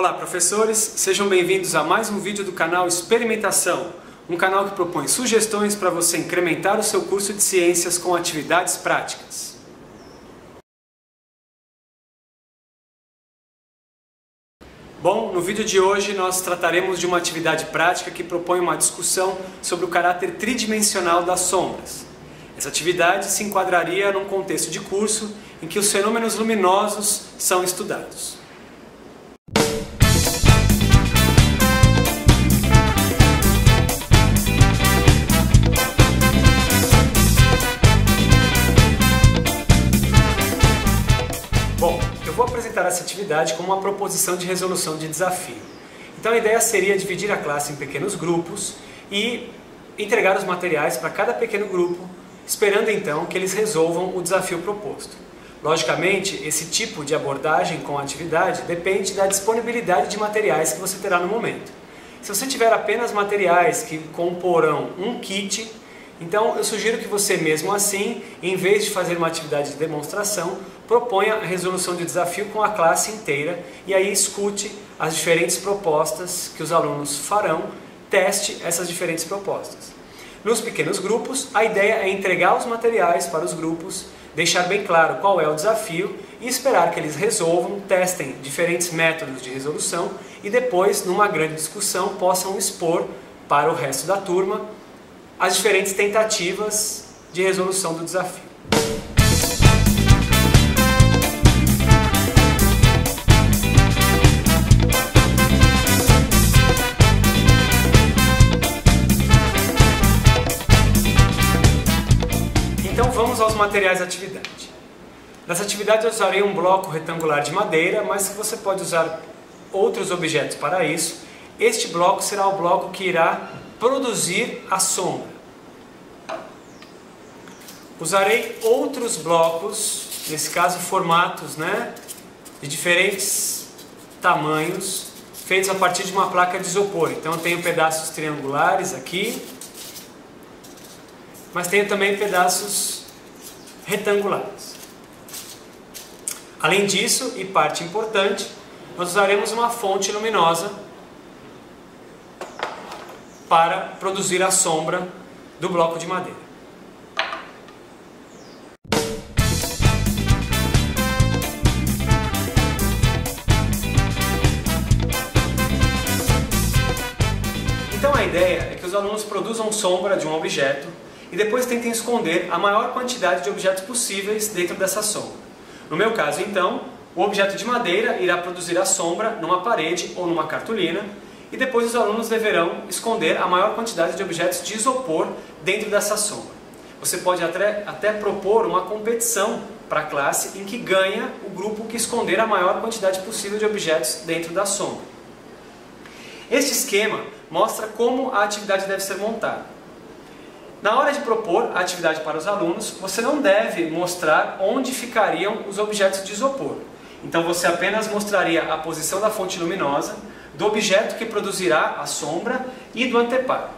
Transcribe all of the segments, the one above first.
Olá professores, sejam bem-vindos a mais um vídeo do canal Experimentação, um canal que propõe sugestões para você incrementar o seu curso de ciências com atividades práticas. Bom, no vídeo de hoje nós trataremos de uma atividade prática que propõe uma discussão sobre o caráter tridimensional das sombras. Essa atividade se enquadraria num contexto de curso em que os fenômenos luminosos são estudados. Bom, eu vou apresentar essa atividade como uma proposição de resolução de desafio. Então a ideia seria dividir a classe em pequenos grupos e entregar os materiais para cada pequeno grupo, esperando então que eles resolvam o desafio proposto. Logicamente, esse tipo de abordagem com a atividade depende da disponibilidade de materiais que você terá no momento. Se você tiver apenas materiais que comporão um kit, então eu sugiro que você mesmo assim, em vez de fazer uma atividade de demonstração, proponha a resolução de desafio com a classe inteira e aí escute as diferentes propostas que os alunos farão, teste essas diferentes propostas. Nos pequenos grupos, a ideia é entregar os materiais para os grupos, deixar bem claro qual é o desafio e esperar que eles resolvam, testem diferentes métodos de resolução e depois, numa grande discussão, possam expor para o resto da turma as diferentes tentativas de resolução do desafio. Então vamos aos materiais da atividade. Nessa atividade eu usarei um bloco retangular de madeira, mas você pode usar outros objetos para isso. Este bloco será o bloco que irá produzir a sombra. Usarei outros blocos, nesse caso formatos, de diferentes tamanhos, feitos a partir de uma placa de isopor. Então eu tenho pedaços triangulares aqui, mas tenho também pedaços retangulares. Além disso, e parte importante, nós usaremos uma fonte luminosa para produzir a sombra do bloco de madeira. Então a ideia é que os alunos produzam sombra de um objeto e depois tentem esconder a maior quantidade de objetos possíveis dentro dessa sombra. No meu caso, então, o objeto de madeira irá produzir a sombra numa parede ou numa cartolina e depois os alunos deverão esconder a maior quantidade de objetos de isopor dentro dessa sombra. Você pode até propor uma competição para a classe em que ganha o grupo que esconder a maior quantidade possível de objetos dentro da sombra. Este esquema mostra como a atividade deve ser montada. Na hora de propor a atividade para os alunos, você não deve mostrar onde ficariam os objetos de isopor. Então você apenas mostraria a posição da fonte luminosa, do objeto que produzirá a sombra e do anteparo.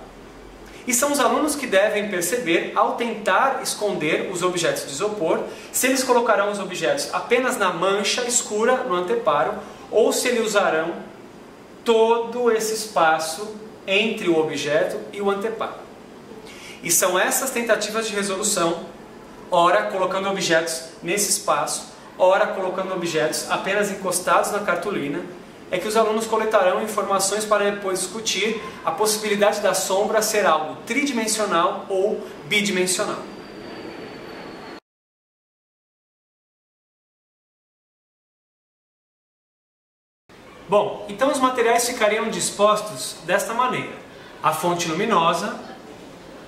E são os alunos que devem perceber, ao tentar esconder os objetos de isopor, se eles colocarão os objetos apenas na mancha escura no anteparo ou se eles usarão todo esse espaço entre o objeto e o anteparo. E são essas tentativas de resolução, ora colocando objetos nesse espaço, ora colocando objetos apenas encostados na cartolina, é que os alunos coletarão informações para depois discutir a possibilidade da sombra ser algo tridimensional ou bidimensional. Bom, então os materiais ficariam dispostos desta maneira: a fonte luminosa,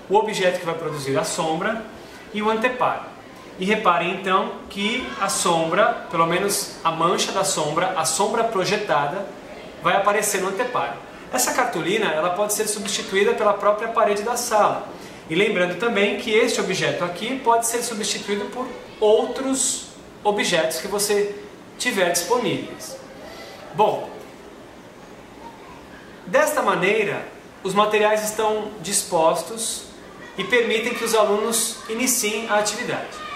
o objeto que vai produzir a sombra e o anteparo. E reparem então que a sombra, pelo menos a mancha da sombra, a sombra projetada, vai aparecer no anteparo. Essa cartolina ela pode ser substituída pela própria parede da sala. E lembrando também que este objeto aqui pode ser substituído por outros objetos que você tiver disponíveis. Bom, desta maneira, os materiais estão dispostos e permitem que os alunos iniciem a atividade.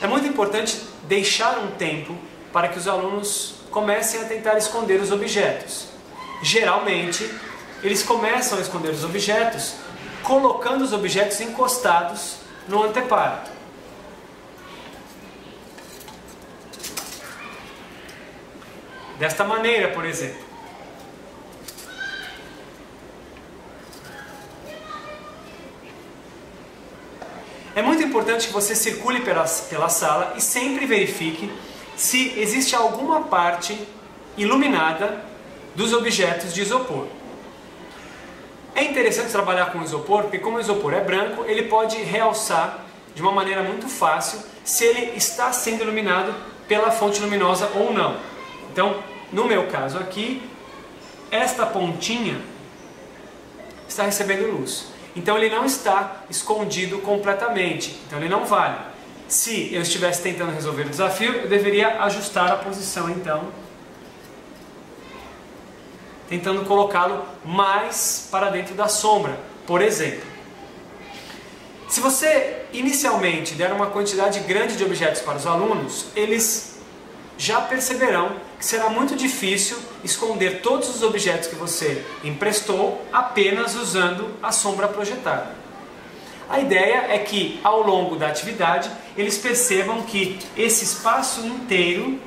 É muito importante deixar um tempo para que os alunos comecem a tentar esconder os objetos. Geralmente, eles começam a esconder os objetos colocando os objetos encostados no anteparo. Desta maneira, por exemplo. É muito importante que você circule pela sala e sempre verifique se existe alguma parte iluminada dos objetos de isopor. É interessante trabalhar com isopor, porque como o isopor é branco, ele pode realçar de uma maneira muito fácil se ele está sendo iluminado pela fonte luminosa ou não. Então, no meu caso aqui, esta pontinha está recebendo luz. Então ele não está escondido completamente, então ele não vale. Se eu estivesse tentando resolver o desafio, eu deveria ajustar a posição então, tentando colocá-lo mais para dentro da sombra, por exemplo. Se você inicialmente der uma quantidade grande de objetos para os alunos, eles já perceberão que será muito difícil esconder todos os objetos que você emprestou apenas usando a sombra projetada. A ideia é que, ao longo da atividade, eles percebam que esse espaço inteiro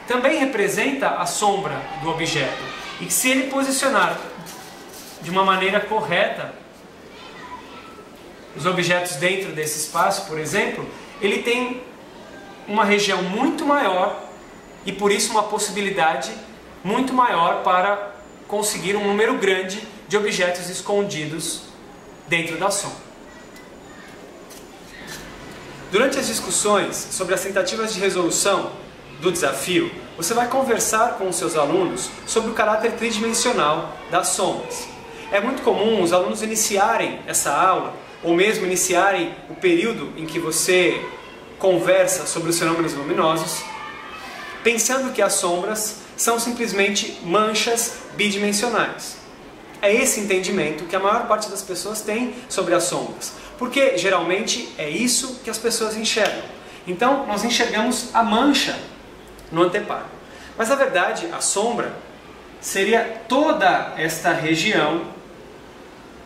também representa a sombra do objeto. E que se ele posicionar de uma maneira correta os objetos dentro desse espaço, por exemplo, ele tem uma região muito maior e por isso uma possibilidade muito maior para conseguir um número grande de objetos escondidos dentro da sombra. Durante as discussões sobre as tentativas de resolução do desafio, você vai conversar com os seus alunos sobre o caráter tridimensional das sombras. É muito comum os alunos iniciarem essa aula, ou mesmo iniciarem o período em que você conversa sobre os fenômenos luminosos, pensando que as sombras são simplesmente manchas bidimensionais. É esse entendimento que a maior parte das pessoas tem sobre as sombras, porque geralmente é isso que as pessoas enxergam. Então nós enxergamos a mancha no anteparo. Mas na verdade a sombra seria toda esta região,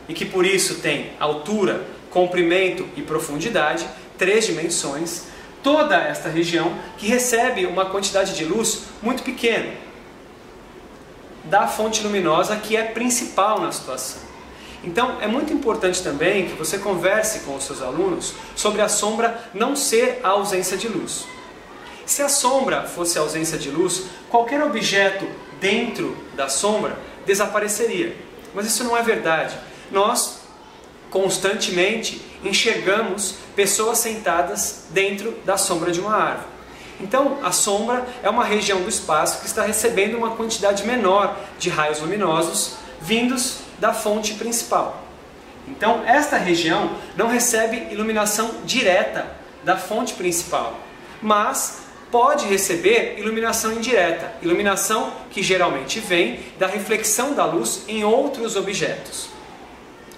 e que por isso tem altura, comprimento e profundidade, 3 dimensões, toda esta região que recebe uma quantidade de luz muito pequena da fonte luminosa que é principal na situação. Então é muito importante também que você converse com os seus alunos sobre a sombra não ser a ausência de luz. Se a sombra fosse a ausência de luz, qualquer objeto dentro da sombra desapareceria. Mas isso não é verdade. Nós constantemente enxergamos pessoas sentadas dentro da sombra de uma árvore. Então, a sombra é uma região do espaço que está recebendo uma quantidade menor de raios luminosos vindos da fonte principal. Então, esta região não recebe iluminação direta da fonte principal, mas pode receber iluminação indireta, iluminação que geralmente vem da reflexão da luz em outros objetos.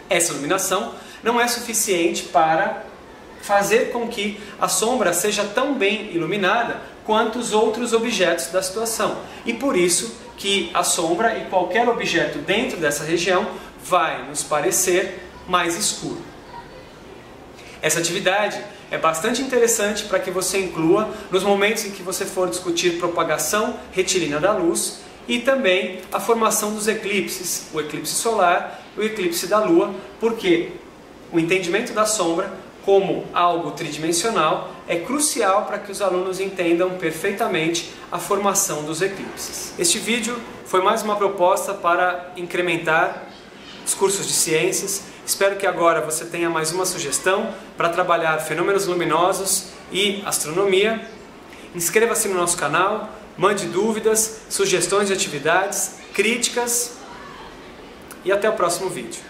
Essa iluminação não é suficiente para fazer com que a sombra seja tão bem iluminada quanto os outros objetos da situação. E por isso que a sombra e qualquer objeto dentro dessa região vai nos parecer mais escuro. Essa atividade é bastante interessante para que você inclua nos momentos em que você for discutir propagação retilínea da luz e também a formação dos eclipses, o eclipse solar e o eclipse da Lua, porque o entendimento da sombra como algo tridimensional é crucial para que os alunos entendam perfeitamente a formação dos eclipses. Este vídeo foi mais uma proposta para incrementar os cursos de ciências. Espero que agora você tenha mais uma sugestão para trabalhar fenômenos luminosos e astronomia. Inscreva-se no nosso canal, mande dúvidas, sugestões de atividades, críticas e até o próximo vídeo.